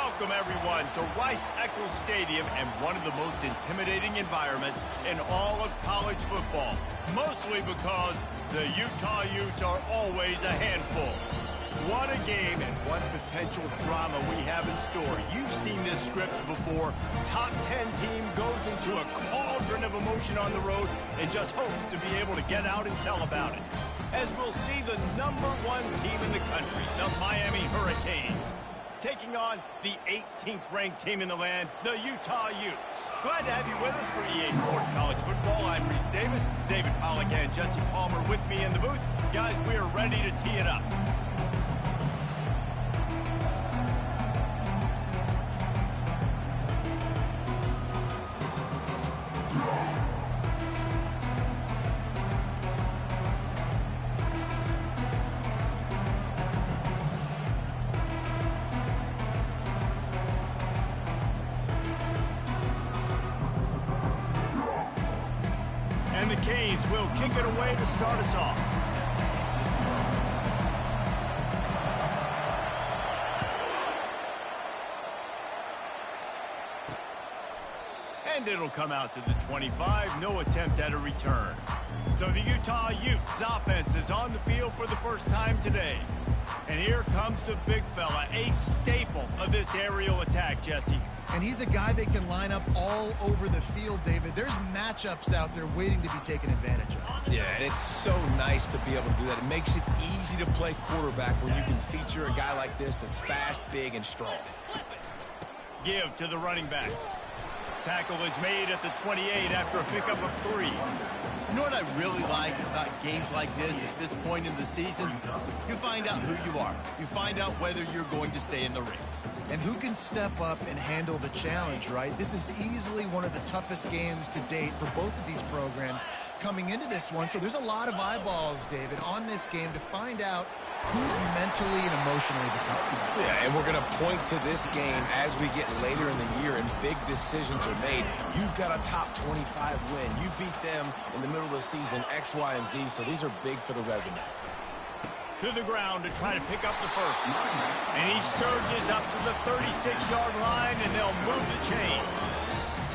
Welcome, everyone, to Rice-Eccles Stadium and one of the most intimidating environments in all of college football, mostly because the Utah Utes are always a handful. What a game and what potential drama we have in store. You've seen this script before. Top 10 team goes into a cauldron of emotion on the road and just hopes to be able to get out and tell about it. As we'll see the #1 team in the country, the Miami Hurricanes, taking on the 18th ranked team in the land, the Utah Utes. Glad to have you with us for EA Sports College Football. I'm Reese Davis, David Pollack and Jesse Palmer with me in the booth. Guys, we are ready to tee it up. And the Canes will kick it away to start us off. And it'll come out to the 25. No attempt at a return. So the Utah Utes offense is on the field for the first time today. And here comes the big fella, a staple of this aerial attack, Jesse. And he's a guy that can line up all over the field, David. There's matchups out there waiting to be taken advantage of. Yeah, and it's so nice to be able to do that. It makes it easy to play quarterback when you can feature a guy like this that's fast, big, and strong. Give to the running back. Tackle is made at the 28 after a pickup of 3. You know what I really like about games like this at this point in the season? You find out who you are. You find out whether you're going to stay in the race. And who can step up and handle the challenge, right? This is easily one of the toughest games to date for both of these programs coming into this one. So there's a lot of eyeballs, David, on this game to find out who's mentally and emotionally the toughest. Yeah, and we're going to point to this game as we get later in the year and big decisions are made. You've got a top 25 win. You beat them in the middle of the season, X, Y, and Z, so these are big for the resume. To the ground to try to pick up the first. And he surges up to the 36-yard line, and they'll move the chain.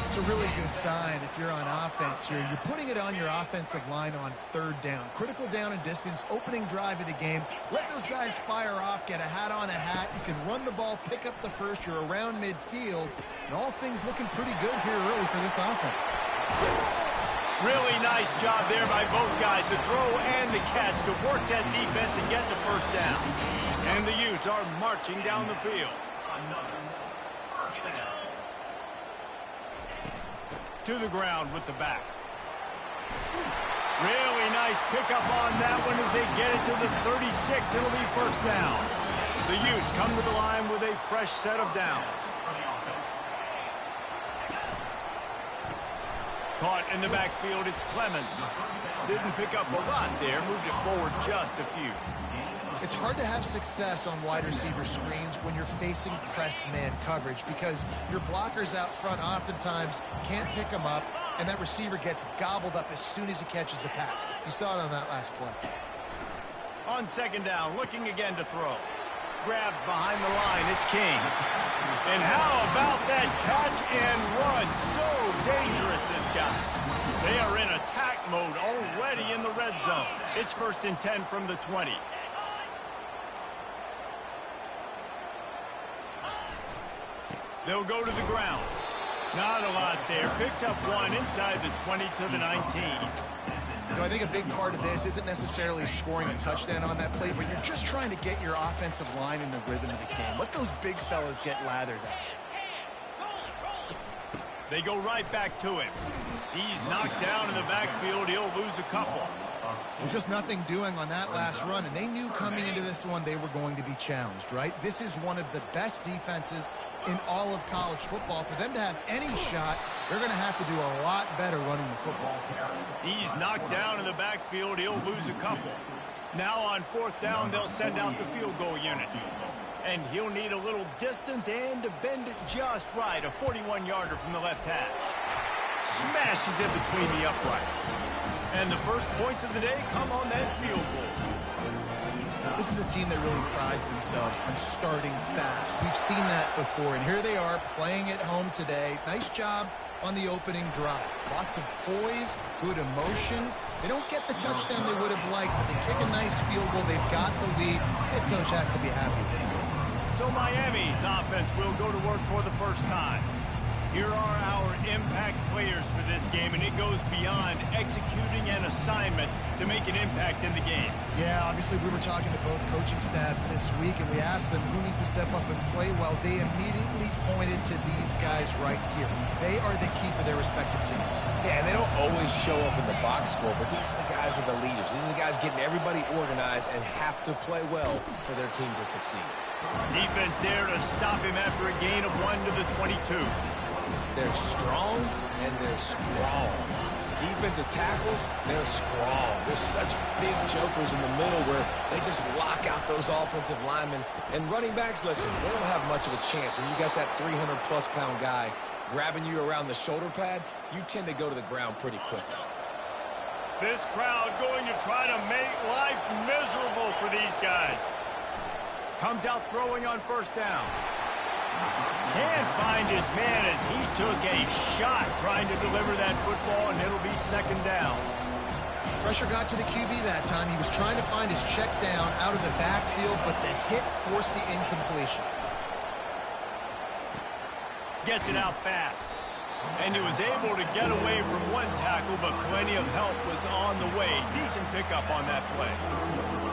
It's a really good sign if you're on offense here. You're putting it on your offensive line on 3rd down. Critical down and distance, opening drive of the game. Let those guys fire off, get a hat on a hat. You can run the ball, pick up the first. You're around midfield. And all things looking pretty good here early for this offense. Really nice job there by both guys, the throw and the catch, to work that defense and get the first down. And the Utes are marching down the field. To the ground with the back. Really nice pickup on that one as they get it to the 36. It'll be first down. The Utes come to the line with a fresh set of downs. Caught in the backfield, it's Clemens. Didn't pick up a lot there, moved it forward just a few. It's hard to have success on wide receiver screens when you're facing press man coverage because your blockers out front oftentimes can't pick them up, and that receiver gets gobbled up as soon as he catches the pass. You saw it on that last play. On 2nd down, looking again to throw. Grabbed behind the line, it's King. And how about that catch and run? So dangerous, this guy. They are in attack mode already in the red zone. It's 1st and 10 from the 20. They'll go to the ground. Not a lot there. Picks up 1 inside the 20 to the 19. You know, I think a big part of this isn't necessarily scoring a touchdown on that play, but you're just trying to get your offensive line in the rhythm of the game. Let those big fellas get lathered up. They go right back to him. He's knocked down in the backfield. He'll lose a couple. Well, just nothing doing on that last run, and they knew coming into this one they were going to be challenged, right? This is one of the best defenses in all of college football. For them to have any shot, they're going to have to do a lot better running the football. He's knocked down in the backfield. He'll lose a couple. Now on 4th down, they'll send out the field goal unit. And he'll need a little distance and to bend it just right. A 41-yarder from the left hash. smashes it between the uprights. And the first points of the day come on that field goal. This is a team that really prides themselves on starting fast. We've seen that before, and here they are playing at home today. Nice job on the opening drive. Lots of poise, good emotion. They don't get the touchdown they would have liked, but they kick a nice field goal. They've got the lead. Head coach has to be happy. So Miami's offense will go to work for the first time. Here are our impact players for this game, and it goes beyond executing an assignment to make an impact in the game. Yeah, obviously we were talking to both coaching staffs this week, and we asked them who needs to step up and play well. They immediately pointed to these guys right here. They are the key for their respective teams. Yeah, and they don't always show up in the box score, but these are the guys that are the leaders. These are the guys getting everybody organized and have to play well for their team to succeed. Defense there to stop him after a gain of 1 to the 22. They're strong and they're strong. Defensive tackles, they're strong. There's such big jokers in the middle where they just lock out those offensive linemen. And running backs, listen, they don't have much of a chance. When you got that 300-plus pound guy grabbing you around the shoulder pad, you tend to go to the ground pretty quickly. This crowd going to try to make life miserable for these guys. Comes out throwing on first down. Can't find his man as he took a shot trying to deliver that football, and it'll be second down. Pressure got to the QB that time. He was trying to find his check down out of the backfield, but the hit forced the incompletion. Gets it out fast. And he was able to get away from one tackle, but plenty of help was on the way. Decent pickup on that play.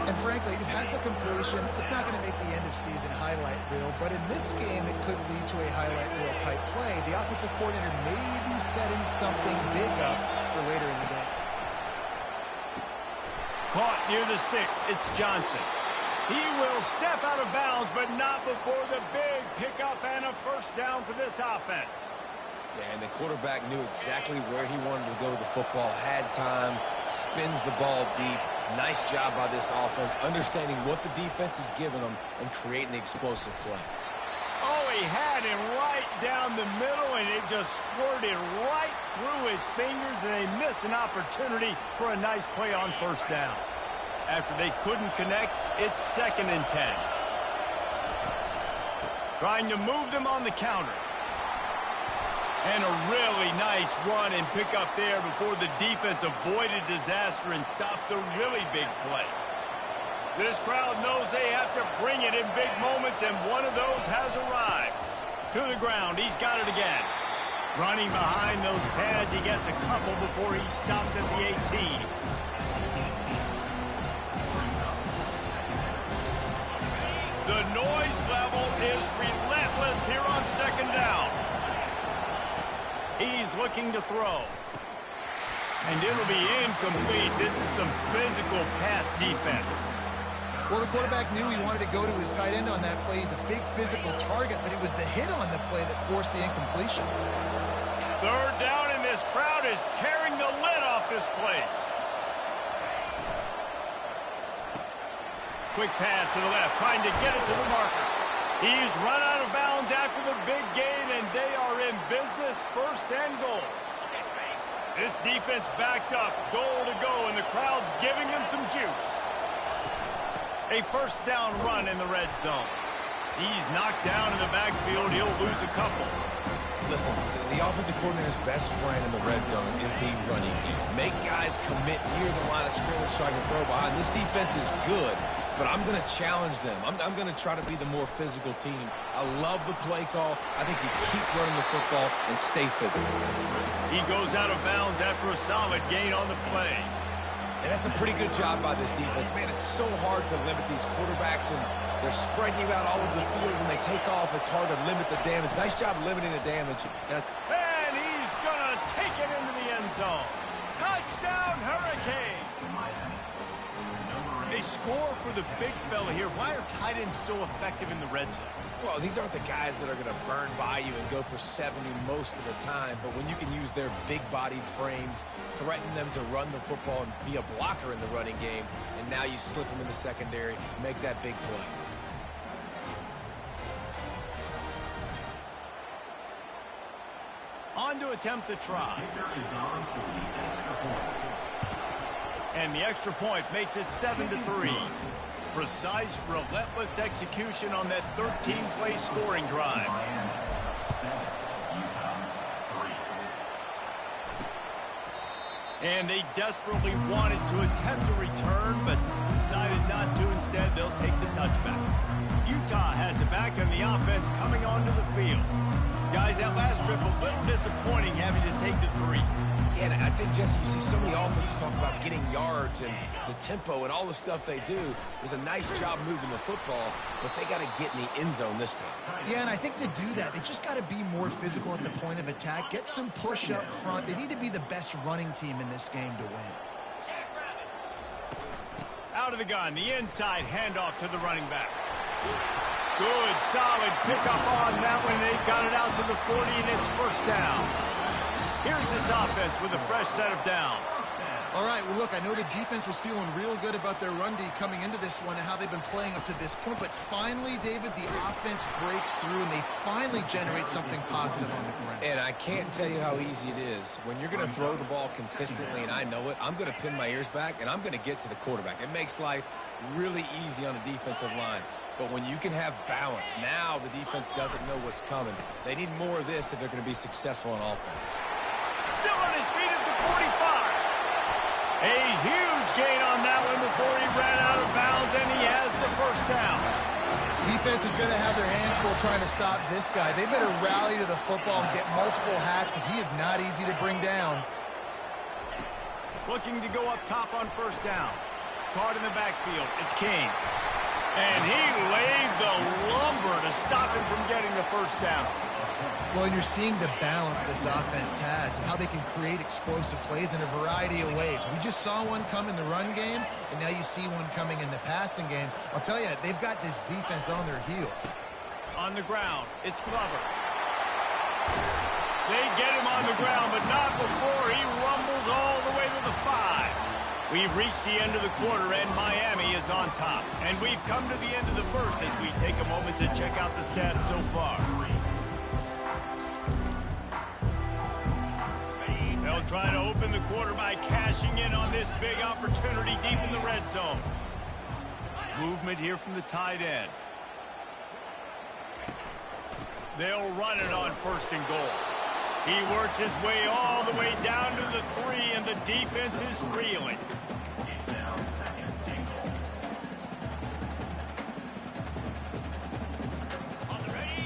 And frankly, if that's a completion, it's not going to make the end-of-season highlight reel. But in this game, it could lead to a highlight reel type play. The offensive coordinator may be setting something big up for later in the game. Caught near the sticks. It's Johnson. He will step out of bounds, but not before the big pickup and a first down for this offense. Yeah, and the quarterback knew exactly where he wanted to go with the football, had time, spins the ball deep. Nice job by this offense, understanding what the defense is giving them and creating the explosive play. Oh, he had him right down the middle, and it just squirted right through his fingers, and they miss an opportunity for a nice play on first down. After they couldn't connect, it's 2nd and 10. Trying to move them on the counter. And a really nice run and pick up there before the defense avoided disaster and stopped the really big play. This crowd knows they have to bring it in big moments, and one of those has arrived. To the ground, he's got it again. Running behind those pads, he gets a couple before he's stopped at the 18. The noise level is relentless here on 2nd down. He's looking to throw. And it'll be incomplete. This is some physical pass defense. Well, the quarterback knew he wanted to go to his tight end on that play. He's a big physical target, but it was the hit on the play that forced the incompletion. 3rd down, and this crowd is tearing the lid off this place. Quick pass to the left, trying to get it to the marker. He's run out of bounds after the big gain, and they are in business, 1st and goal. This defense backed up, goal to go, and the crowd's giving them some juice. A 1st down run in the red zone. He's knocked down in the backfield. He'll lose a couple. Listen, the offensive coordinator's best friend in the red zone is the running game. Make guys commit near the line of scrimmage so I can throw behind. This defense is good, but I'm going to challenge them. I'm going to try to be the more physical team. I love the play call. I think you keep running the football and stay physical. He goes out of bounds after a solid gain on the play. And that's a pretty good job by this defense. Man, it's so hard to limit these quarterbacks, and they're spreading you out all over the field. When they take off, it's hard to limit the damage. Nice job limiting the damage. And he's going to take it into the end zone. Touchdown, Hurricane! A score for the big fella here. Why are tight ends so effective in the red zone? Well, these aren't the guys that are going to burn by you and go for 70 most of the time, but when you can use their big-bodied frames, threaten them to run the football and be a blocker in the running game, and now you slip them in the secondary, make that big play. On to a attempt to try. And the extra point makes it 7-3. Precise, relentless execution on that 13-play scoring drive. And they desperately wanted to attempt a return, but decided not to. Instead, they'll take the touchback. Utah has it back, and the offense coming onto the field. Guys, that last trip, a little disappointing having to take the 3. Yeah, and I think, Jesse, you see so many offenses talk about getting yards and the tempo and all the stuff they do. It was a nice job moving the football, but they got to get in the end zone this time. Yeah, and I think to do that, they just got to be more physical at the point of attack, get some push up front. They need to be the best running team in this game to win. Out of the gun, the inside handoff to the running back. Good, solid pickup on that one. They got it out to the 40, and it's first down. Here's this offense with a fresh set of downs. All right, well, look, I know the defense was feeling real good about their run D coming into this one and how they've been playing up to this point, but finally, David, the offense breaks through, and they finally generate something positive on the ground. And I can't tell you how easy it is. When you're going to throw the ball consistently, and I know it, I'm going to pin my ears back, and I'm going to get to the quarterback. It makes life really easy on the defensive line. But when you can have balance, now the defense doesn't know what's coming. They need more of this if they're going to be successful on offense. Still on his feet at the 45. A huge gain on that one before he ran out of bounds, and he has the first down. Defense is going to have their hands full trying to stop this guy. They better rally to the football and get multiple hats because he is not easy to bring down. Looking to go up top on first down. Caught in the backfield. It's King. And he laid the lumber to stop him from getting the first down. Well, and you're seeing the balance this offense has and how they can create explosive plays in a variety of ways. We just saw one come in the run game, and now you see one coming in the passing game. I'll tell you, they've got this defense on their heels. On the ground, it's Glover. They get him on the ground, but not before he rumbles all the way to the 5. We've reached the end of the quarter, and Miami is on top. And we've come to the end of the first as we take a moment to check out the stats so far. They'll try to open the quarter by cashing in on this big opportunity deep in the red zone. Movement here from the tight end. They'll run it on first and goal. He works his way all the way down to the 3, and the defense is reeling.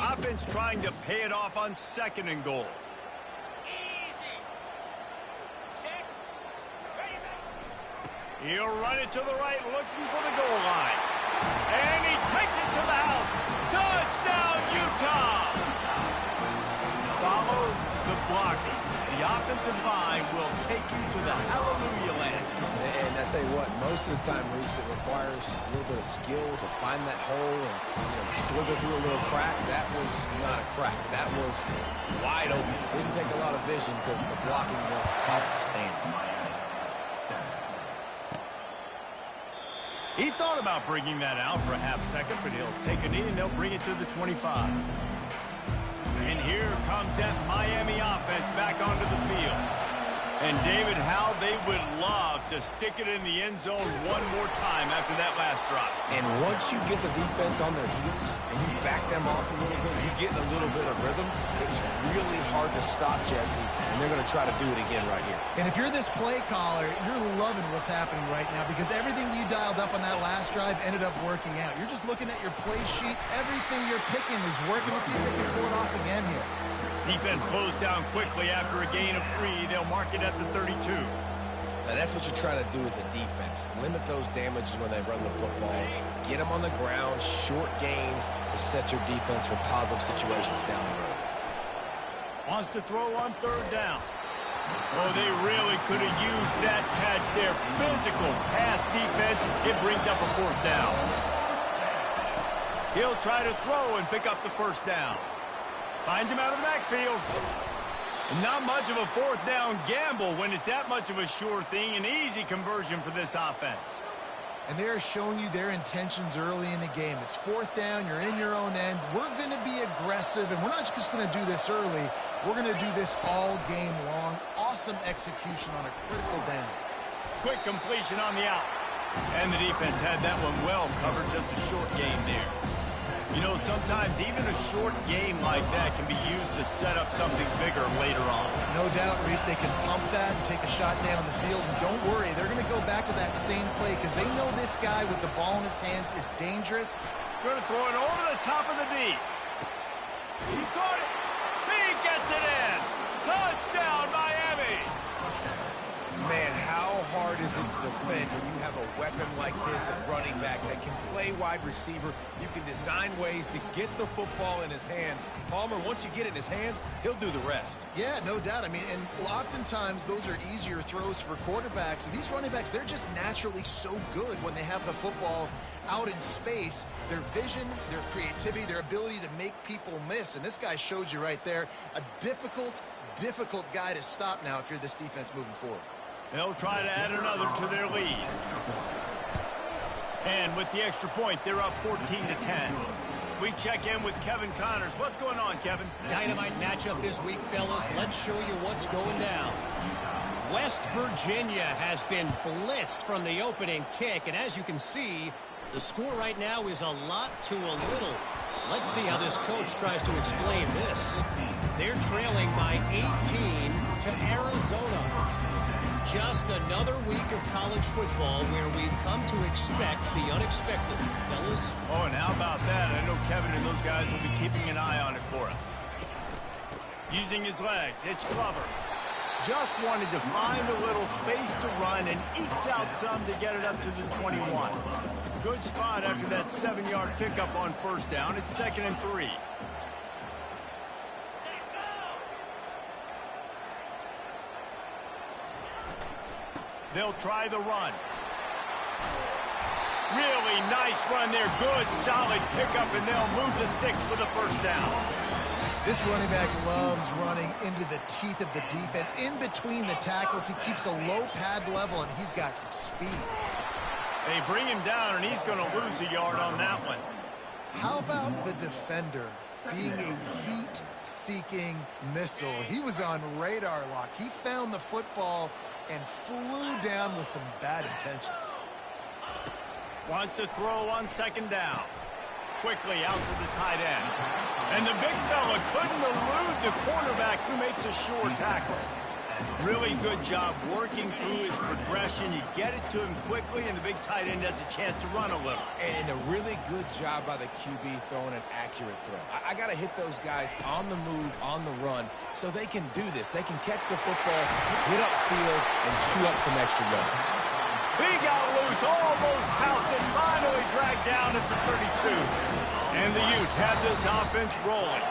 Offense trying to pay it off on second and goal. He'll run it to the right, looking for the goal line. And he takes it to the house. Touchdown, Utah! Follow the blocking. The offensive line will take you to the hallelujah land. And I tell you what, most of the time, Reese, it requires a little bit of skill to find that hole and slither through a little crack. That was not a crack. That was wide open. Didn't take a lot of vision because the blocking was outstanding. He thought about bringing that out for a half second, but he'll take a knee and they'll bring it to the 25. And here comes that Miami offense back onto the field. And David, how they would love to stick it in the end zone one more time after that last drive. And once you get the defense on their heels and you back them off a little bit, you get a little bit of rhythm, it's really hard to stop, Jesse, and they're going to try to do it again right here. And if you're this play caller, you're loving what's happening right now because everything you dialed up on that last drive ended up working out. You're just looking at your play sheet. Everything you're picking is working. Let's see if they can pull it off again here. Defense closed down quickly after a gain of 3. They'll mark it at the 32. Now, that's what you're trying to do as a defense. Limit those damages when they run the football. Get them on the ground, short gains to set your defense for positive situations down the road. Wants to throw on third down. Oh, they really could have used that patch there. Physical pass defense. It brings up a fourth down. He'll try to throw and pick up the first down. Finds him out of the backfield. Not much of a fourth down gamble when it's that much of a sure thing. An easy conversion for this offense. And they are showing you their intentions early in the game. It's fourth down. You're in your own end. We're going to be aggressive, and we're not just going to do this early. We're going to do this all game long. Awesome execution on a critical down. Quick completion on the out. And the defense had that one well covered. Just a short game there. You know, sometimes even a short game like that can be used to set up something bigger later on. No doubt, Reese, they can pump that and take a shot down the field. And don't worry, they're going to go back to that same play because they know this guy with the ball in his hands is dangerous. Going to throw it over the top of the D. He caught it. He gets it in. Touchdown, Miami. Man, how hard is it to defend when you have a weapon like this at running back that can play wide receiver? You can design ways to get the football in his hand. Palmer, once you get it in his hands, he'll do the rest. Yeah, no doubt. I mean, and oftentimes those are easier throws for quarterbacks. And these running backs, they're just naturally so good when they have the football out in space. Their vision, their creativity, their ability to make people miss. And this guy showed you right there, a difficult guy to stop now if you're this defense moving forward. They'll try to add another to their lead. And with the extra point, they're up 14-10. We check in with Kevin Connors. What's going on, Kevin? Dynamite matchup this week, fellas. Let's show you what's going down. West Virginia has been blitzed from the opening kick, and as you can see, the score right now is a lot to a little. Let's see how this coach tries to explain this. They're trailing by 18 to Arizona. Just another week of college football where we've come to expect the unexpected, fellas. Oh, and how about that? I know Kevin and those guys will be keeping an eye on it for us. Using his legs, it's Glover. Just wanted to find a little space to run and ekes out some to get it up to the 21. Good spot after that 7-yard pickup on first down. It's 2nd and 3. They'll try the run. Really nice run there. Good, solid pickup, and they'll move the sticks for the first down. This running back loves running into the teeth of the defense. In between the tackles, he keeps a low pad level, and he's got some speed. They bring him down, and he's going to lose a yard on that one. How about the defender being a heat-seeking missile? He was on radar lock. He found the football and flew down with some bad intentions. Wants to throw on 2nd down. Quickly out to the tight end. And the big fella couldn't elude the cornerback who makes a sure tackle. Really good job working through his progression. You get it to him quickly, and the big tight end has a chance to run a little. And a really good job by the QB throwing an accurate throw. I got to hit those guys on the move, on the run, so they can do this. They can catch the football, get upfield, and chew up some extra yards. He got loose, almost housed it, finally dragged down at the 32. And the Utes have this offense rolling.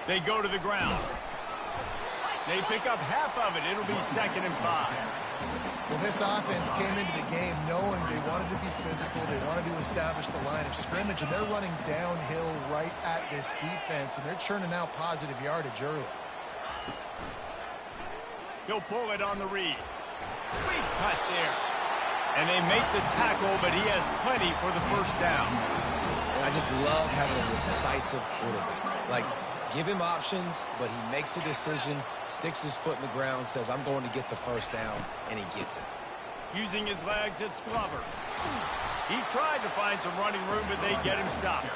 They go to the ground. They pick up half of it. It'll be 2nd and 5. Well, this offense came into the game knowing they wanted to be physical. They wanted to establish the line of scrimmage, and they're running downhill right at this defense, and they're churning out positive yardage early. He'll pull it on the read. Sweet cut there. And they make the tackle, but he has plenty for the first down. And I just love having a decisive quarterback. Like, give him options, but he makes a decision, sticks his foot in the ground, says, I'm going to get the first down, and he gets it. Using his legs, it's Glover. He tried to find some running room, but they get him stopped.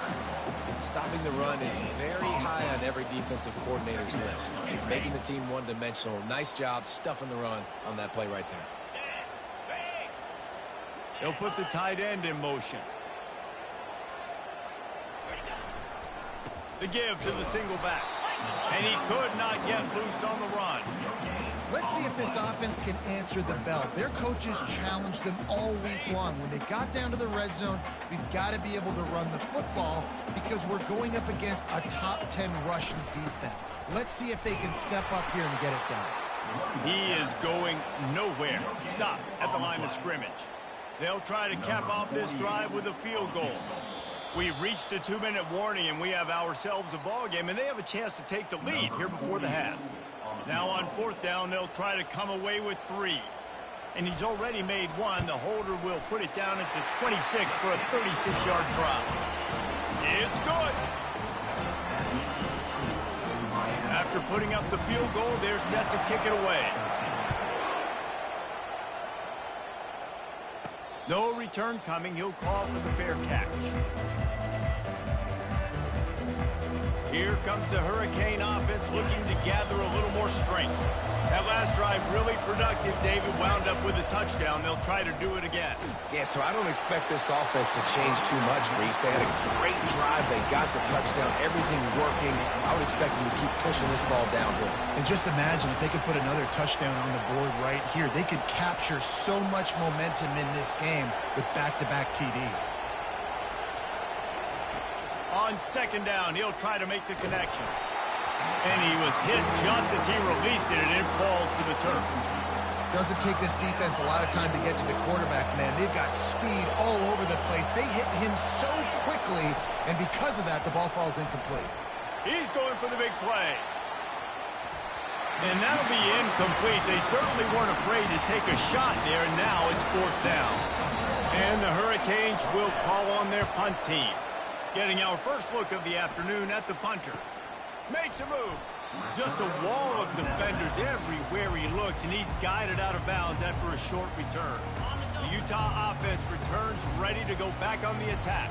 Stopping the run is very high on every defensive coordinator's list. Making the team one-dimensional. Nice job stuffing the run on that play right there. They'll put the tight end in motion. The give to the single back. And he could not get loose on the run. Let's see if this offense can answer the bell. Their coaches challenged them all week long. When they got down to the red zone, we've got to be able to run the football because we're going up against a top 10 rushing defense. Let's see if they can step up here and get it done. He is going nowhere. Stop at the line of scrimmage. They'll try to cap off this drive with a field goal. We've reached the 2-minute warning, and we have ourselves a ball game, and they have a chance to take the lead here before the half. Now on 4th down, they'll try to come away with 3. And he's already made one. The holder will put it down at the 26 for a 36-yard drop. It's good. After putting up the field goal, they're set to kick it away. No return coming. He'll call for the fair catch. Here comes the Hurricane offense looking to gather a little more strength. That last drive really productive. David wound up with a touchdown. They'll try to do it again. Yeah, so I don't expect this offense to change too much, Reese. They had a great drive. They got the touchdown. Everything working. I would expect them to keep pushing this ball downhill. And just imagine if they could put another touchdown on the board right here. They could capture so much momentum in this game with back-to-back TDs. On second down, he'll try to make the connection. And he was hit just as he released it, and it falls to the turf. Doesn't take this defense a lot of time to get to the quarterback, man. They've got speed all over the place. They hit him so quickly, and because of that, the ball falls incomplete. He's going for the big play. And that'll be incomplete. They certainly weren't afraid to take a shot there, and now it's fourth down. And the Hurricanes will call on their punt team. Getting our first look of the afternoon at the punter. Makes a move. Just a wall of defenders everywhere he looks, and he's guided out of bounds after a short return. The Utah offense returns ready to go back on the attack.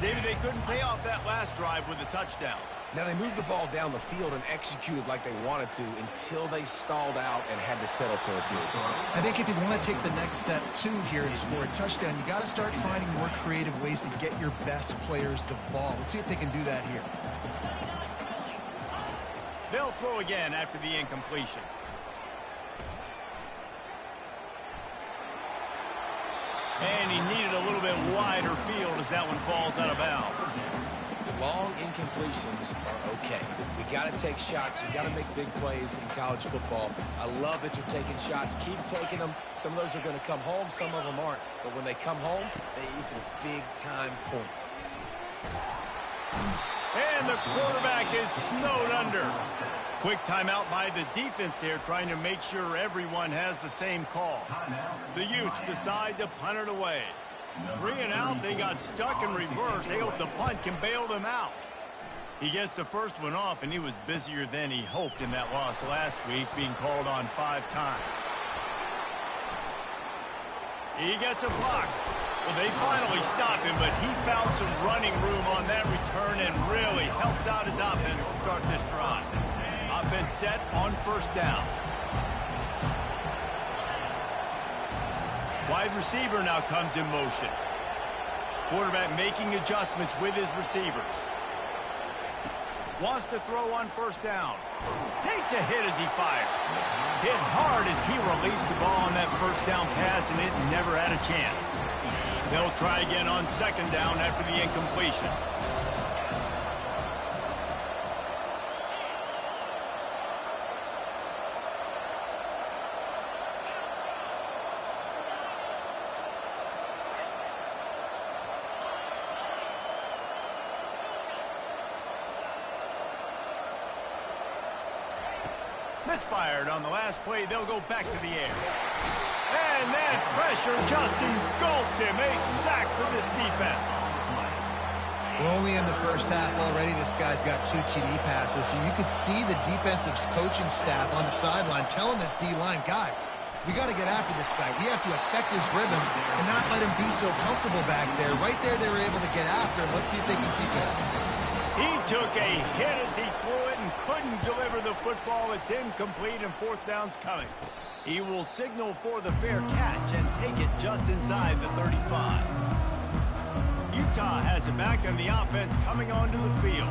David, they couldn't pay off that last drive with a touchdown. Now, they moved the ball down the field and executed like they wanted to until they stalled out and had to settle for a field goal. I think if you want to take the next step, too, here and score a touchdown, you got to start finding more creative ways to get your best players the ball. Let's see if they can do that here. They'll throw again after the incompletion. And he needed a little bit wider field as that one falls out of bounds. Long incompletions are okay. We got to take shots. You got to make big plays in college football. I love that you're taking shots. Keep taking them. Some of those are going to come home. Some of them aren't. But when they come home, they equal big-time points. And the quarterback is snowed under. Quick timeout by the defense there, trying to make sure everyone has the same call. The Utes decide to punt it away. 3 and out, they got stuck in reverse. They hope the punt can bail them out. He gets the first one off, and he was busier than he hoped in that loss last week, being called on 5 times. He gets a block. Well, they finally stop him, but he found some running room on that return and really helps out his offense to start this drive. Offense set on first down. Wide receiver now comes in motion. Quarterback making adjustments with his receivers. Wants to throw on first down. Takes a hit as he fires. Hit hard as he released the ball on that first down pass, and it never had a chance. They'll try again on second down after the incompletion. Misfired on the last play. They'll go back to the air. And that pressure just engulfed him. A sack for this defense. We're only in the first half already. This guy's got 2 TD passes, so you could see the defensive coaching staff on the sideline telling this D-line, guys, we got to get after this guy. We have to affect his rhythm and not let him be so comfortable back there. Right there, they were able to get after him. Let's see if they can keep it up. He took a hit as he threw it and couldn't deliver the football. It's incomplete and fourth down's coming. He will signal for the fair catch and take it just inside the 35. Utah has it back and the offense coming onto the field.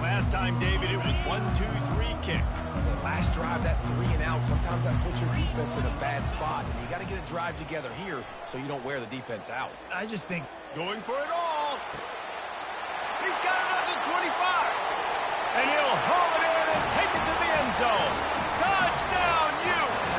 Last time, David, it was 1-2-3 kick. The last drive, that 3 and out, sometimes that puts your defense in a bad spot. And you got to get a drive together here so you don't wear the defense out. I just think going for it all. He's got it at the 25. And he'll haul it in and take it to the end zone. Touchdown, Utes!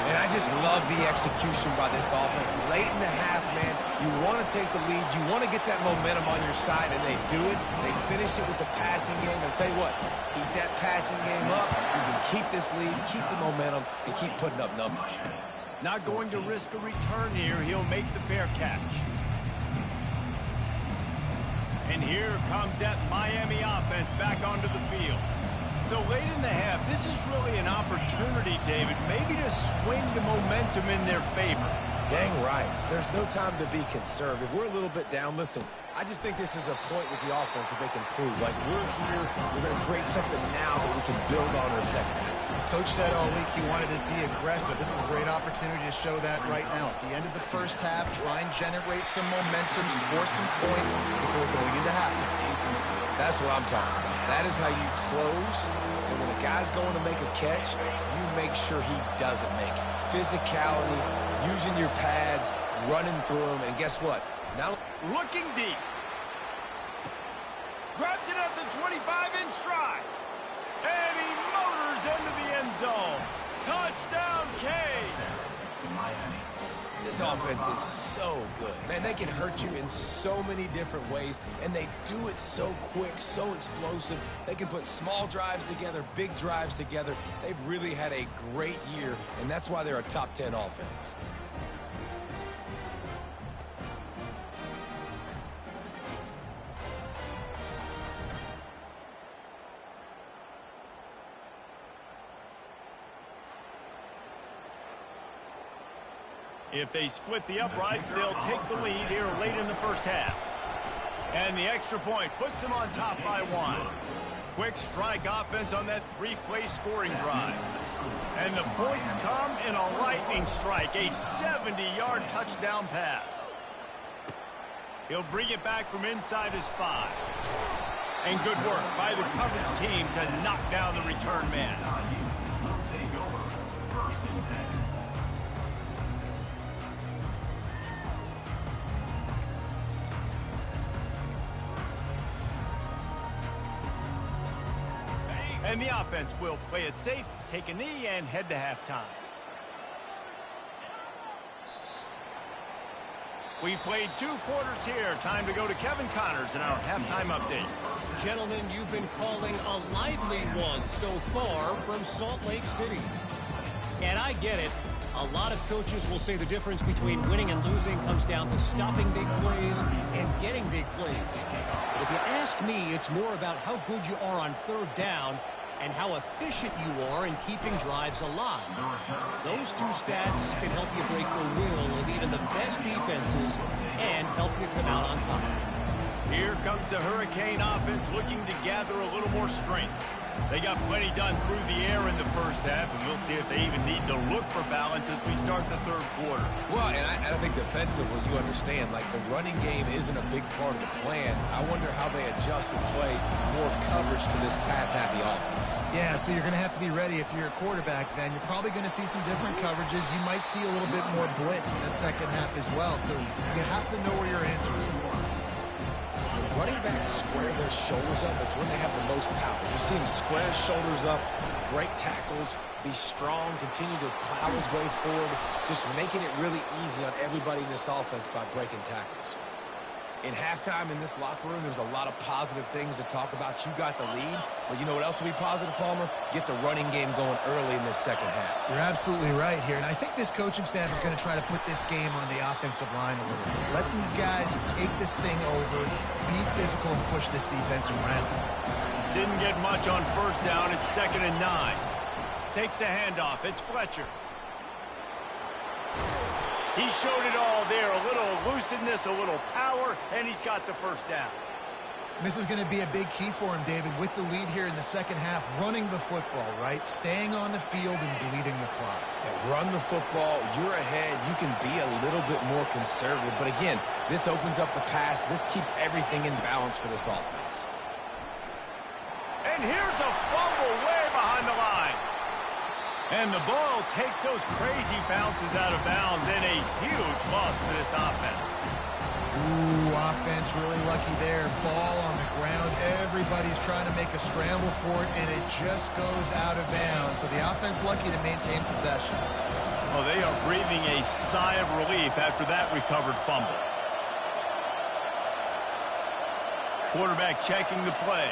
And I just just love the execution by this offense. Late in the half, man, you want to take the lead. You want to get that momentum on your side, and they do it. They finish it with the passing game. And I'll tell you what, keep that passing game up. You can keep this lead, keep the momentum, and keep putting up numbers. Not going to risk a return here. He'll make the fair catch. And here comes that Miami offense back onto the field. So late in the half, this is really an opportunity, David, maybe to swing the momentum in their favor. Dang right. There's no time to be conservative. We're a little bit down. Listen, I just think this is a point with the offense that they can prove. Like, we're here, we're going to create something now that we can build on in the second half. Coach said all week he wanted to be aggressive. This is a great opportunity to show that right now. At the end of the first half, try and generate some momentum, score some points before going into halftime. That's what I'm talking about. That is how you close. And when a guy's going to make a catch, you make sure he doesn't make it. Physicality, using your pads, running through them, and guess what? Now looking deep. Grabs it at the 25-inch stride. And he motors into the end zone. Touchdown, Canes. This offense is so good. Man, they can hurt you in so many different ways, and they do it so quick, so explosive. They can put small drives together, big drives together. They've really had a great year, and that's why they're a top 10 offense. If they split the uprights, they'll take the lead here late in the first half. And the extra point puts them on top by 1. Quick strike offense on that 3-play scoring drive. And the points come in a lightning strike, a 70-yard touchdown pass. He'll bring it back from inside his 5. And good work by the coverage team to knock down the return man. And the offense will play it safe, take a knee, and head to halftime. We played 2 quarters here. Time to go to Kevin Connors in our halftime update. Gentlemen, you've been calling a lively one so far from Salt Lake City. And I get it. A lot of coaches will say the difference between winning and losing comes down to stopping big plays and getting big plays. But if you ask me, it's more about how good you are on third down and how efficient you are in keeping drives alive. Those 2 stats can help you break the will of even the best defenses and help you come out on top. Here comes the Hurricane offense looking to gather a little more strength. They got plenty done through the air in the first half, and we'll see if they even need to look for balance as we start the third quarter. Well, and I think defensively, you understand, like, the running game isn't a big part of the plan. I wonder how they adjust and play more coverage to this pass-happy offense. Yeah, so you're going to have to be ready if you're a quarterback then. You're probably going to see some different coverages. You might see a little bit more blitz in the second half as well, so you have to know where your answers are. Running backs square their shoulders up. It's when they have the most power. You see him square his shoulders up, break tackles, be strong, continue to plow his way forward, just making it really easy on everybody in this offense by breaking tackles. In halftime in this locker room, there's a lot of positive things to talk about. You got the lead, but you know what else will be positive, Palmer? Get the running game going early in this second half. You're absolutely right here, and I think this coaching staff is going to try to put this game on the offensive line a little bit. Let these guys take this thing over, be physical, and push this defense around. Didn't get much on first down. It's 2nd and 9. Takes the handoff. It's Fletcher. He showed it all there. A little elusiveness, a little power, and he's got the first down. This is going to be a big key for him, David, with the lead here in the second half, running the football, right? Staying on the field and bleeding the clock. Yeah, run the football. You're ahead. You can be a little bit more conservative. But again, this opens up the pass. This keeps everything in balance for this offense. And here's a fumble way behind the line. And the ball takes those crazy bounces out of bounds, and a huge loss for this offense. Ooh, offense really lucky there. Ball on the ground. Everybody's trying to make a scramble for it, and it just goes out of bounds. So the offense lucky to maintain possession. Well, they are breathing a sigh of relief after that recovered fumble. Quarterback checking the play.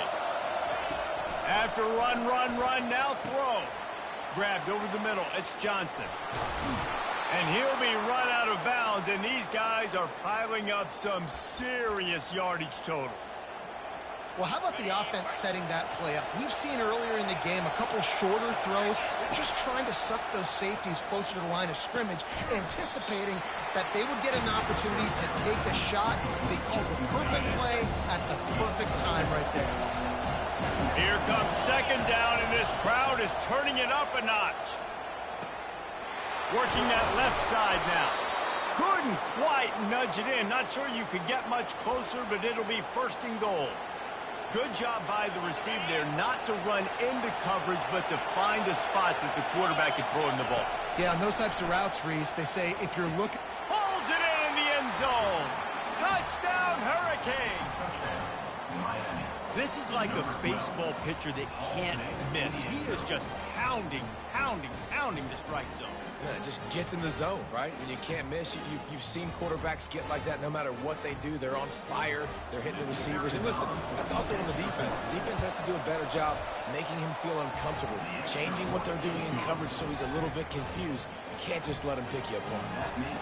After run, now throw. Grabbed over the middle. It's Johnson. And he'll be run out of bounds, and these guys are piling up some serious yardage totals. Well, how about the offense setting that play up? We've seen earlier in the game a couple shorter throws. They're just trying to suck those safeties closer to the line of scrimmage, anticipating that they would get an opportunity to take a shot. They called the perfect play at the perfect time right there. Here comes second down, and this crowd is turning it up a notch. Working that left side now. Couldn't quite nudge it in. Not sure you could get much closer, but it'll be first and goal. Good job by the receiver there not to run into coverage, but to find a spot that the quarterback could throw in the ball. Yeah, on those types of routes, Reese, they say if you're looking... Pulls it in the end zone. Touchdown, Hurricane. This is like a baseball pitcher that can't miss. He is just pounding the strike zone. Yeah, it just gets in the zone, right? When you can't miss, you've seen quarterbacks get like that no matter what they do. They're on fire. They're hitting the receivers. And listen, that's also on the defense. The defense has to do a better job making him feel uncomfortable, changing what they're doing in coverage so he's a little bit confused. You can't just let him pick you apart.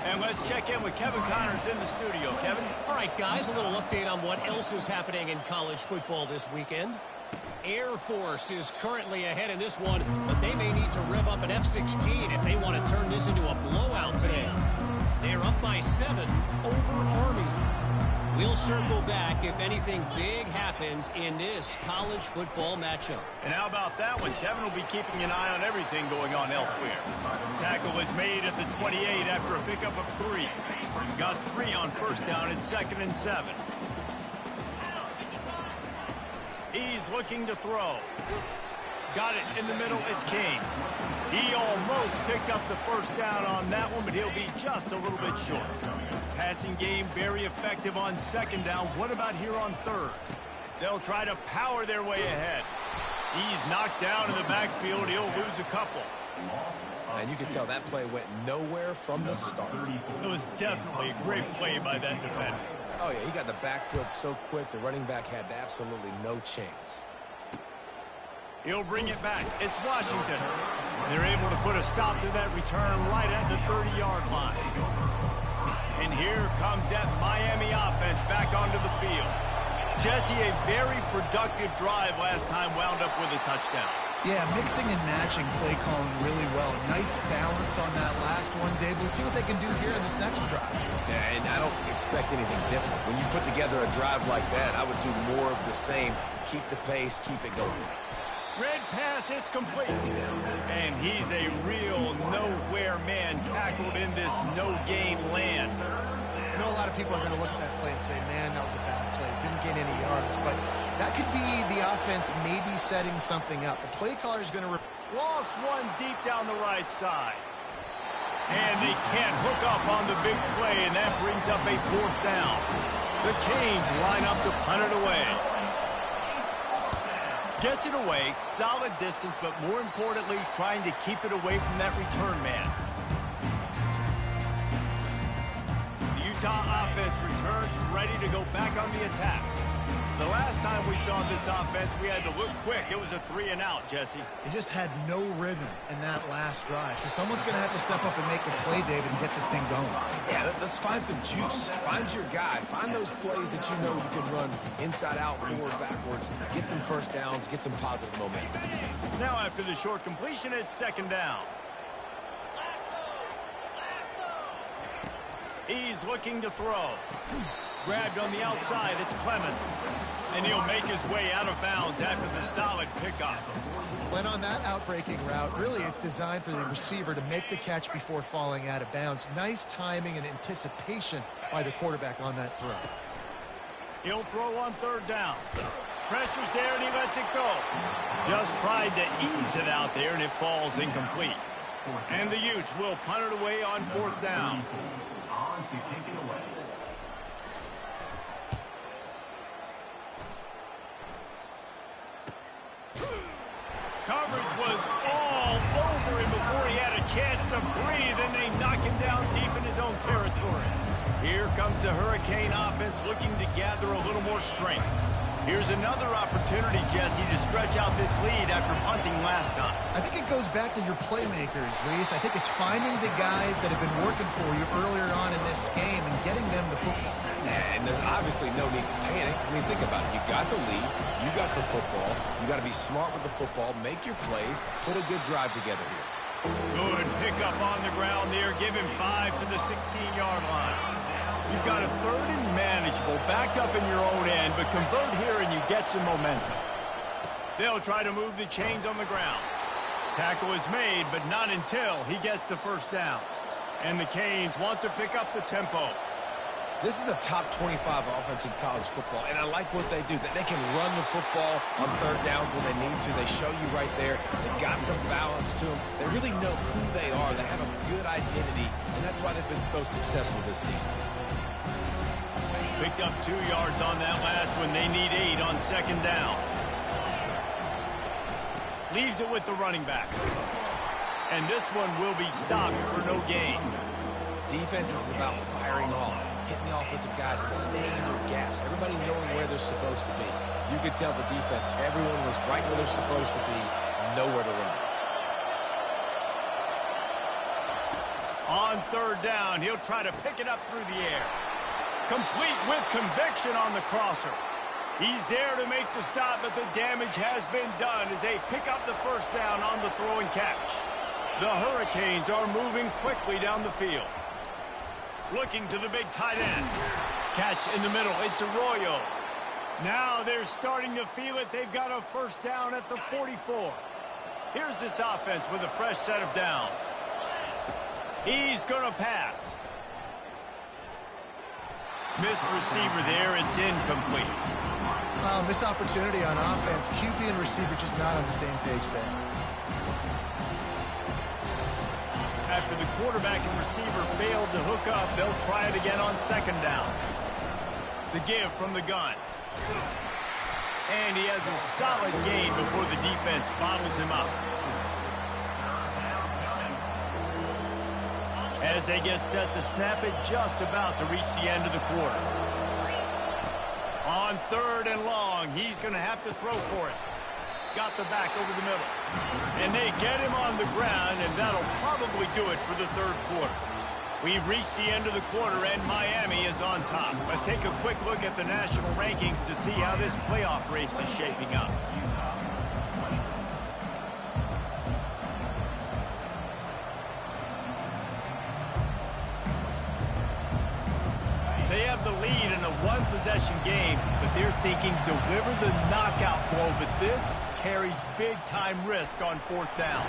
And let's check in with Kevin Connors in the studio. Kevin? All right, guys, a little update on what else is happening in college football this weekend. Air Force is currently ahead in this one, but they may need to rev up an F-16 if they want to turn this into a blowout today. They're up by 7 over Army. We'll circle back if anything big happens in this college football matchup. And how about that one? Kevin will be keeping an eye on everything going on elsewhere. Tackle is made at the 28 after a pickup of 3. Got 3 on first down at 2nd and 7. He's looking to throw. Got it in the middle. It's King. He almost picked up the first down on that one, but he'll be just a little bit short. Passing game very effective on second down. What about here on third? They'll try to power their way ahead. He's knocked down in the backfield. He'll lose a couple. And you can tell that play went nowhere from the start. It was definitely a great play by that defender. Oh, yeah, he got the backfield so quick, the running back had absolutely no chance. He'll bring it back. It's Washington. They're able to put a stop to that return right at the 30-yard line. And here comes that Miami offense back onto the field. Jesse, a very productive drive last time, wound up with a touchdown. Yeah, mixing and matching play calling really well. Nice balance on that last one, Dave. Let's see what they can do here in this next drive. Yeah, and I don't expect anything different. When you put together a drive like that, I would do more of the same. Keep the pace, keep it going. Red pass, it's complete. And he's a real nowhere man tackled in this no-gain land. I know a lot of people are going to look at that play and say, man, that was a bad play. Didn't gain any yards. But that could be the offense maybe setting something up. The play caller is going to... Lost one deep down the right side. And they can't hook up on the big play, and that brings up a 4th down. The Canes line up to punt it away. Gets it away, solid distance, but more importantly, trying to keep it away from that return man. The Utah offense returns ready to go back on the attack. The last time we saw this offense, we had to look quick. It was a 3-and-out, Jesse. They just had no rhythm in that last drive. So someone's going to have to step up and make a play, David, and get this thing going. Yeah, let's find some juice. Find your guy. Find those plays that you know you can run inside out, forward, backwards. Get some first downs. Get some positive momentum. Now after the short completion, it's 2nd down. He's looking to throw. Grabbed on the outside, it's Clemens. And he'll make his way out of bounds after the solid pickup. But on that outbreaking route, really it's designed for the receiver to make the catch before falling out of bounds. Nice timing and anticipation by the quarterback on that throw. He'll throw on 3rd down. Pressure's there and he lets it go. Just tried to ease it out there and it falls incomplete. And the Utes will punt it away on 4th down. chance to breathe, and they knock him down deep in his own territory. Here comes the Hurricane offense looking to gather a little more strength. Here's another opportunity, Jesse, to stretch out this lead after punting last time. I think it goes back to your playmakers, Reese. I think it's finding the guys that have been working for you earlier on in this game and getting them the football. Yeah, and there's obviously no need to panic. I mean, think about it. You got the lead. You got the football. You got to be smart with the football. Make your plays. Put a good drive together here. Good pickup on the ground there. Give him 5 to the 16-yard line. You've got a 3rd and manageable back up in your own end, but convert here and you get some momentum. They'll try to move the chains on the ground. Tackle is made, but not until he gets the first down. And the Canes want to pick up the tempo. This is a top 25 offense in college football, and I like what they do. They can run the football on 3rd downs when they need to. They show you right there. They've got some balance to them. They really know who they are. They have a good identity, and that's why they've been so successful this season. Picked up 2 yards on that last one. They need 8 on 2nd down. Leaves it with the running back. And this one will be stopped for no gain. Defense is about firing off, hitting the offensive guys and staying in their gaps. Everybody knowing where they're supposed to be. You could tell the defense, everyone was right where they're supposed to be, nowhere to run. On 3rd down, he'll try to pick it up through the air. Complete with conviction on the crosser. He's there to make the stop, but the damage has been done as they pick up the first down on the throw and catch. The Hurricanes are moving quickly down the field. Looking to the big tight end. Catch in the middle. It's Arroyo. Now they're starting to feel it. They've got a first down at the 44. Here's this offense with a fresh set of downs. He's going to pass. Missed receiver there. It's incomplete. Missed opportunity on offense. QB and receiver just not on the same page there. After the quarterback and receiver failed to hook up, they'll try it again on 2nd down. The give from the gun. And he has a solid gain before the defense bottles him up. As they get set to snap it, just about to reach the end of the quarter. On 3rd and long, he's going to have to throw for it. Got the back over the middle. And they get him on the ground, and that'll probably do it for the 3rd quarter. We've reached the end of the quarter, and Miami is on top. Let's take a quick look at the national rankings to see how this playoff race is shaping up. They have the lead in a 1-possession game, but they're thinking deliver the knockout blow, but this carries big-time risk on 4th down.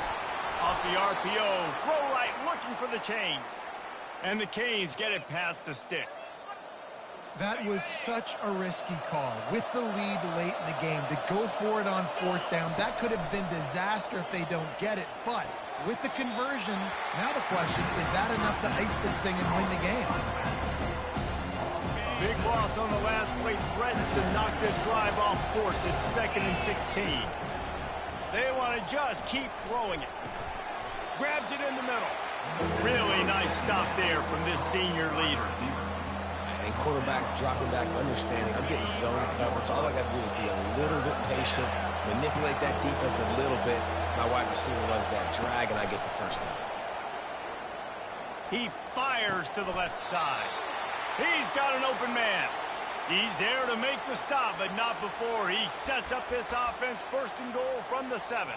Off the RPO, throw right, looking for the chains. And the Canes get it past the sticks. That was such a risky call. With the lead late in the game, to go for it on 4th down, that could have been disaster if they don't get it. But with the conversion, now the question, is that enough to ice this thing and win the game? Big loss on the last play threatens to knock this drive off course. It's 2nd and 16. They want to just keep throwing it. Grabs it in the middle. Really nice stop there from this senior leader. And quarterback dropping back, understanding I'm getting zone coverage. All I got to do is be a little bit patient, manipulate that defense a little bit. My wide receiver runs that drag, and I get the first down. He fires to the left side. He's got an open man. He's there to make the stop, but not before he sets up this offense 1st and goal from the 7.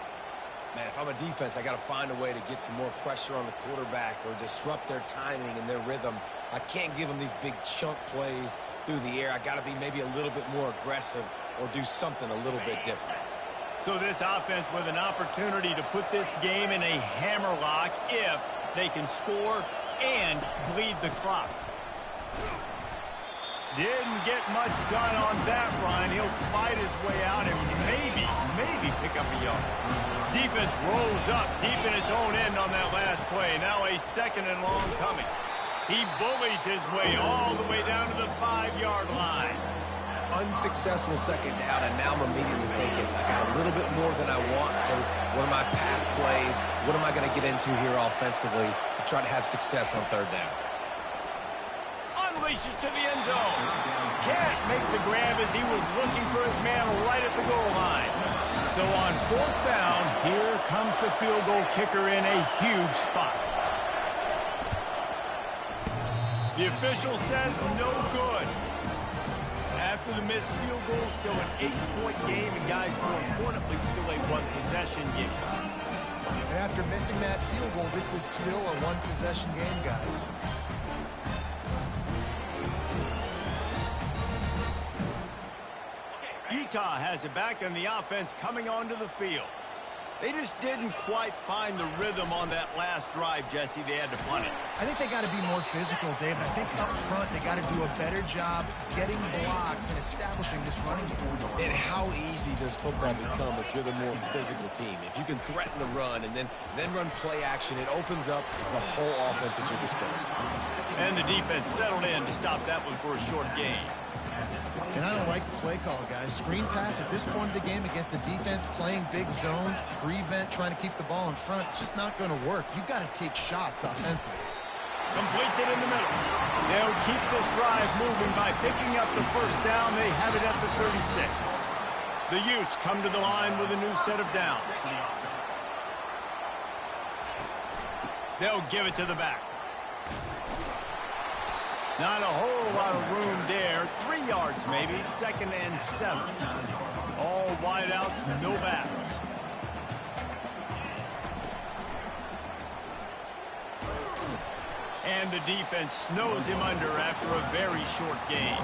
Man, if I'm a defense, I got to find a way to get some more pressure on the quarterback or disrupt their timing and their rhythm. I can't give them these big chunk plays through the air. I got to be maybe a little bit more aggressive or do something a little bit different. So this offense with an opportunity to put this game in a hammerlock if they can score and bleed the clock. Didn't get much done on that run. He'll fight his way out and maybe pick up a yard. Defense rolls up deep in its own end on that last play. Now a 2nd and long coming. He bullies his way all the way down to the 5-yard line. unsuccessful second down, and now I'm immediately thinking, I got a little bit more than I want, so what are my pass plays? What am I going to get into here offensively to try to have success on third down? Unleashes to the end zone. Can't make the grab as he was looking for his man right at the goal line. So on fourth down, here comes the field goal kicker in a huge spot. The official says no good. After the missed field goal, still an 8-point game, and guys, more importantly, still a one-possession game. And after missing that field goal, this is still a one-possession game, guys. Utah has it back on the offense coming onto the field. They just didn't quite find the rhythm on that last drive, Jesse. They had to punt it. I think they got to be more physical, David. I think up front they got to do a better job getting blocks and establishing this running game. And how easy does football become if you're the more physical team? If you can threaten the run and then run play action, it opens up the whole offense at your disposal. And the defense settled in to stop that one for a short gain. And I don't like the play call, guys. Screen pass at this point of the game against the defense playing big zones, prevent, trying to keep the ball in front. It's just not going to work. You've got to take shots offensively. Completes it in the middle. They'll keep this drive moving by picking up the first down. They have it at the 36. The Utes come to the line with a new set of downs. They'll give it to the back. Not a whole lot of room there. 3 yards maybe. 2nd and 7. All wideouts, no backs. And the defense snows him under after a very short game.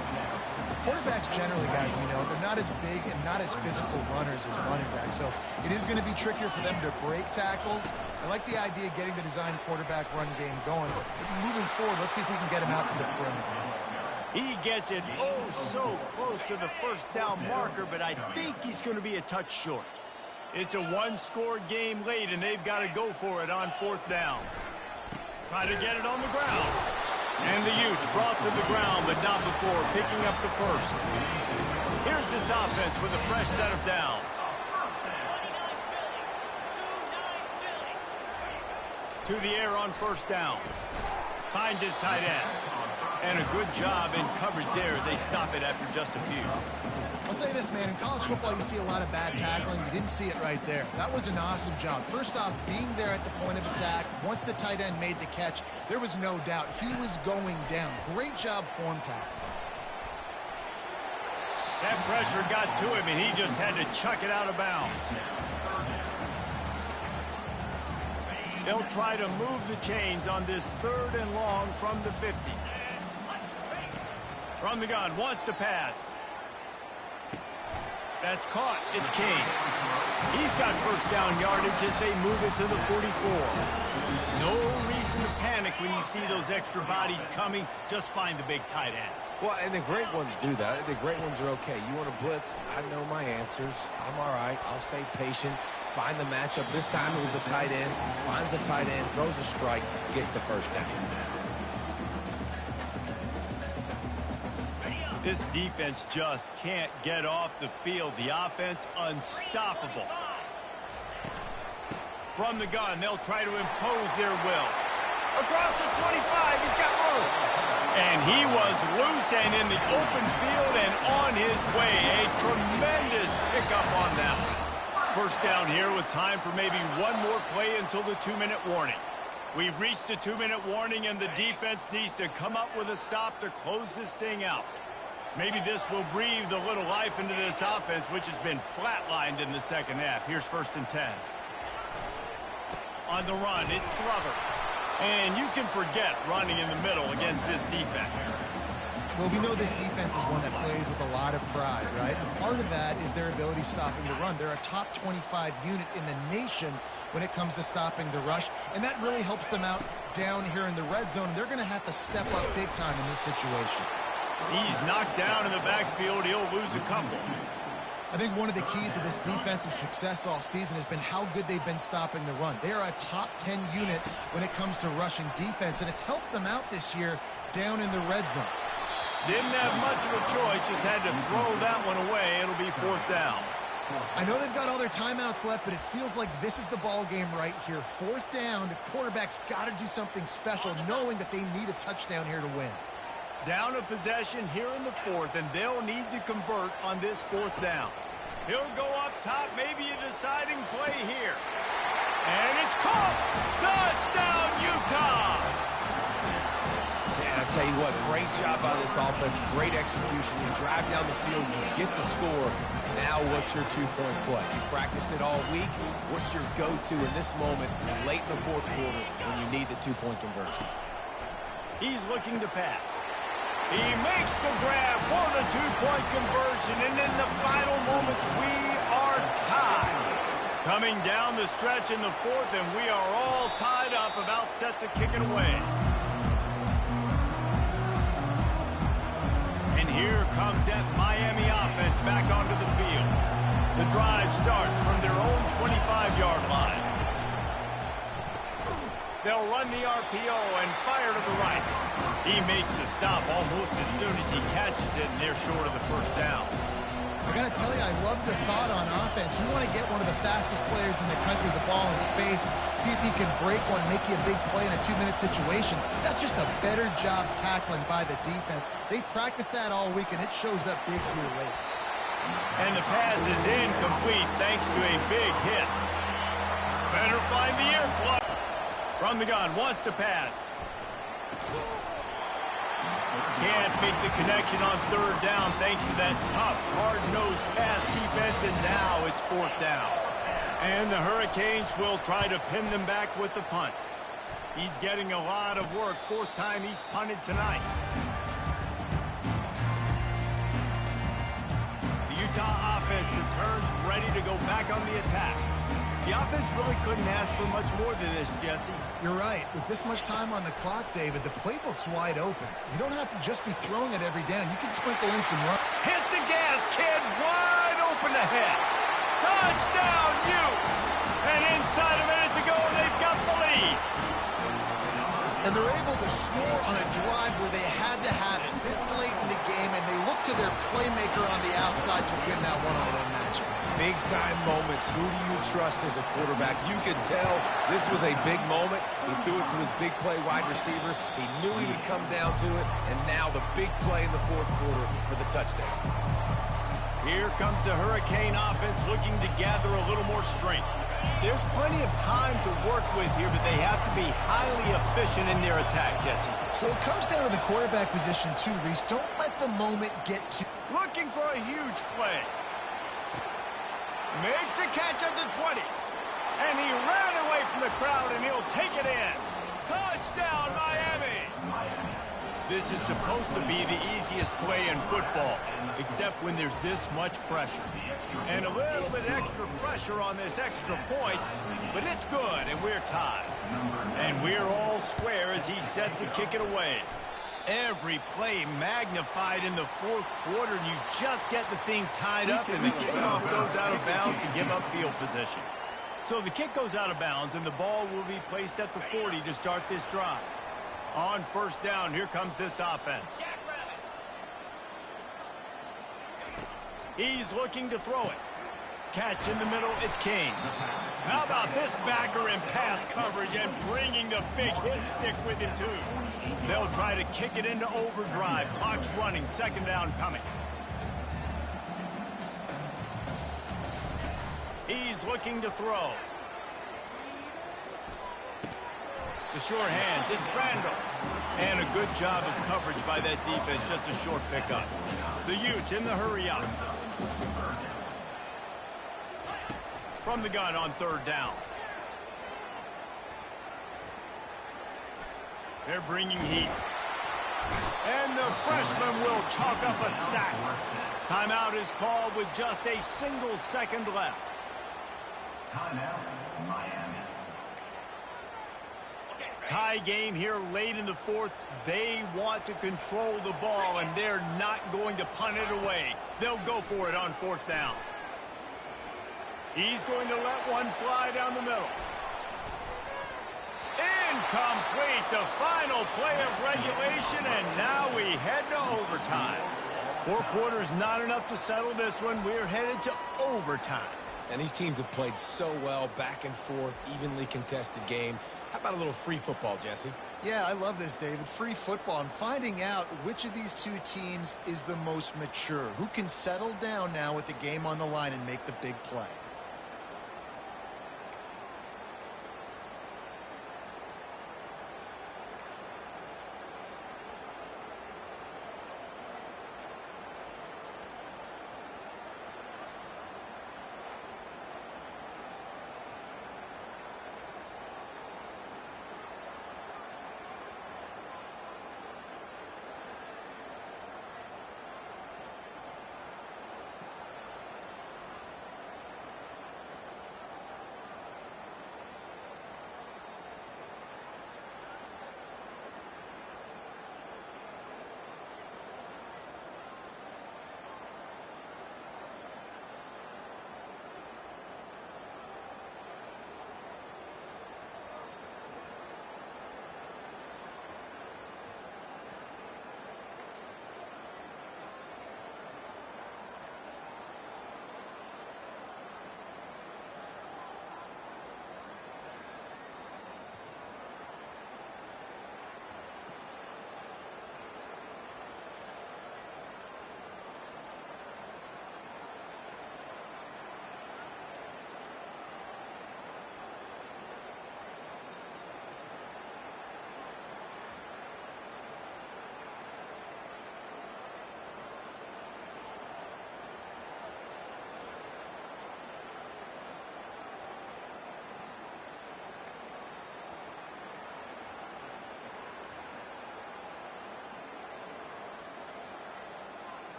Quarterbacks generally, guys, we know, they're not as big and not as physical runners as running backs. So it is going to be trickier for them to break tackles. I like the idea of getting the design quarterback run game going. But moving forward, let's see if we can get him out to the perimeter. He gets it oh so close to the first down marker, but I think he's going to be a touch short. It's a one-score game late, and they've got to go for it on fourth down. Try to get it on the ground. And the Utes brought to the ground, but not before picking up the first. Here's this offense with a fresh set of downs. To the air on first down. Finds his tight end. And a good job in coverage there. They stop it after just a few. I'll say this, man. In college football, you see a lot of bad tackling. You didn't see it right there. That was an awesome job. First off, being there at the point of attack. Once the tight end made the catch, there was no doubt he was going down. Great job form tackle. That pressure got to him, and he just had to chuck it out of bounds. They'll try to move the chains on this 3rd and long from the 50. From the gun, wants to pass. That's caught. It's King. He's got first down yardage as they move it to the 44. No reason to panic when you see those extra bodies coming. Just find the big tight end. Well, and the great ones do that. The great ones are okay. You want to blitz? I know my answers. I'm all right. I'll stay patient. Find the matchup. This time it was the tight end. Finds the tight end, throws a strike, gets the first down. This defense just can't get off the field. The offense unstoppable. From the gun, they'll try to impose their will. Across the 25, he's got room. And he was loose and in the open field and on his way. A tremendous pickup on that one. First down here with time for maybe one more play until the 2-minute warning. We've reached the 2-minute warning, and the defense needs to come up with a stop to close this thing out. Maybe this will breathe a little life into this offense, which has been flatlined in the second half. Here's 1st and 10. On the run, it's Glover. And you can forget running in the middle against this defense. Well, we know this defense is one that plays with a lot of pride, right? And part of that is their ability stopping the run. They're a top 25 unit in the nation when it comes to stopping the rush, and that really helps them out down here in the red zone. They're going to have to step up big time in this situation. He's knocked down in the backfield. He'll lose a couple. I think one of the keys to this defense's success all season has been how good they've been stopping the run. They are a top 10 unit when it comes to rushing defense, and it's helped them out this year down in the red zone. Didn't have much of a choice, just had to throw that one away. It'll be 4th down. I know they've got all their timeouts left, but it feels like this is the ball game right here. 4th down, the quarterback's got to do something special, knowing that they need a touchdown here to win. Down a possession here in the 4th, and they'll need to convert on this 4th down. He'll go up top, maybe a deciding play here. And it's caught! Touchdown, Utah! Man, I tell you what, great job by this offense, great execution. You drive down the field, you get the score. Now what's your two-point play? You practiced it all week. What's your go-to in this moment late in the 4th quarter when you need the two-point conversion? He's looking to pass. He makes the grab for the two-point conversion, and in the final moments, we are tied. Coming down the stretch in the 4th, and we are all tied up, about set to kick it away. And here comes that Miami offense back onto the field. The drive starts from their own 25-yard line. They'll run the RPO and fire to the right. He makes the stop almost as soon as he catches it, and they're short of the 1st down. I got to tell you, I love the thought on offense. You want to get one of the fastest players in the country the ball in space, see if he can break one, make you a big play in a 2-minute situation. That's just a better job tackling by the defense. They practice that all week, and it shows up big here late. And the pass is incomplete thanks to a big hit. Better find the airplane. From the gun, wants to pass. Can't make the connection on 3rd down thanks to that tough, hard-nosed pass defense, and now it's 4th down. And the Hurricanes will try to pin them back with the punt. He's getting a lot of work. 4th time he's punted tonight. The Utah offense returns ready to go back on the attack. The offense really couldn't ask for much more than this, Jesse. You're right. With this much time on the clock, David, the playbook's wide open. You don't have to just be throwing it every down. You can sprinkle in some run. Hit the gas, kid. Wide open ahead. Touchdown, Utes. And inside a minute to go, they've got the lead. And they're able to score on a drive where they had to have it this late in the game, and they look to their playmaker on the outside to win that one-on-one matchup. Big-time moments. Who do you trust as a quarterback? You could tell this was a big moment. He threw it to his big play wide receiver. He knew he would come down to it, and now the big play in the 4th quarter for the touchdown. Here comes the Hurricane offense looking to gather a little more strength. There's plenty of time to work with here, but they have to be highly efficient in their attack, Jesse. So it comes down to the quarterback position too, Reese. Don't let the moment get too... Looking for a huge play. Makes a catch at the 20. And he ran away from the crowd, and he'll take it in. Touchdown, Miami! This is supposed to be the easiest play in football, except when there's this much pressure. And a little bit extra pressure on this extra point, but it's good, and we're tied. And we're all square as he's set to kick it away. Every play magnified in the 4th quarter, and you just get the thing tied up, and the kickoff goes out of bounds to give up field position. So the kick goes out of bounds, and the ball will be placed at the 40 to start this drive. On 1st down, here comes this offense. He's looking to throw it. Catch in the middle, it's King. How about this backer in pass coverage and bringing the big hit stick with him too. They'll try to kick it into overdrive. Clock's running, 2nd down coming. He's looking to throw. The sure hands, it's Randall. And a good job of coverage by that defense, just a short pickup. The Utes in the hurry up. From the gun on 3rd down. They're bringing heat. And the freshman will chalk up a sack. Timeout is called with just a single second left. Timeout, Miami. Tie game here late in the 4th. They want to control the ball, and they're not going to punt it away. They'll go for it on 4th down. He's going to let one fly down the middle. complete. The final play of regulation, and now we head to overtime. 4 quarters not enough to settle this one. We're headed to overtime. And these teams have played so well, back and forth, evenly contested game. How about a little free football, Jesse? Yeah, I love this, David. Free football. I'm finding out which of these two teams is the most mature. Who can settle down now with the game on the line and make the big play.